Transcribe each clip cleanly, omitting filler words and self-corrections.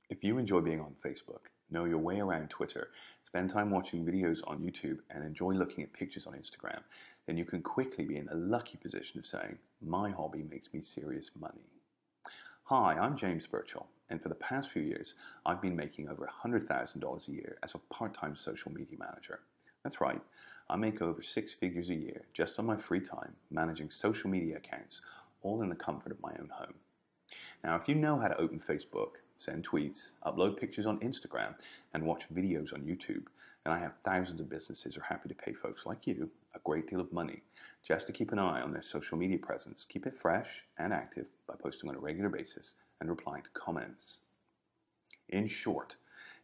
If you enjoy being on Facebook, know your way around Twitter, spend time watching videos on YouTube, and enjoy looking at pictures on Instagram, then you can quickly be in a lucky position of saying, my hobby makes me serious money. Hi, I'm James Birchall, and for the past few years, I've been making over $100,000 a year as a part-time social media manager. That's right, I make over 6 figures a year just on my free time managing social media accounts, all in the comfort of my own home. Now, if you know how to open Facebook, send tweets, upload pictures on Instagram, and watch videos on YouTube, then I have thousands of businesses who are happy to pay folks like you a great deal of money just to keep an eye on their social media presence, keep it fresh and active by posting on a regular basis and replying to comments. In short,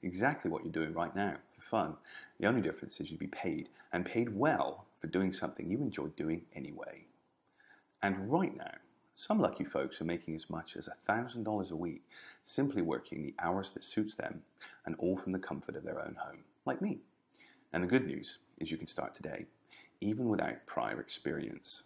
exactly what you're doing right now for fun. The only difference is you'd be paid, and paid well, for doing something you enjoy doing anyway. And right now, some lucky folks are making as much as $1,000 a week simply working the hours that suits them, and all from the comfort of their own home, like me. And the good news is you can start today, even without prior experience.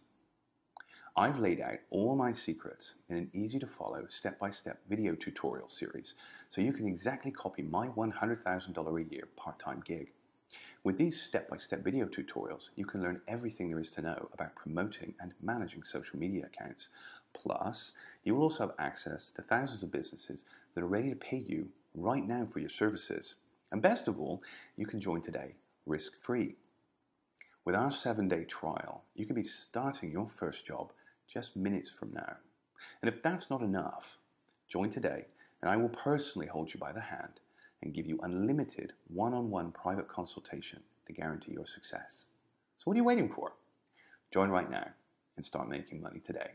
I've laid out all my secrets in an easy-to-follow, step-by-step video tutorial series, so you can exactly copy my $100,000 a year part-time gig. With these step-by-step video tutorials, you can learn everything there is to know about promoting and managing social media accounts. Plus, you will also have access to thousands of businesses that are ready to pay you right now for your services. And best of all, you can join today, risk-free. With our 7-day trial, you can be starting your first job just minutes from now. And if that's not enough, join today, and I will personally hold you by the hand and give you unlimited one-on-one private consultation to guarantee your success. So what are you waiting for? Join right now and start making money today.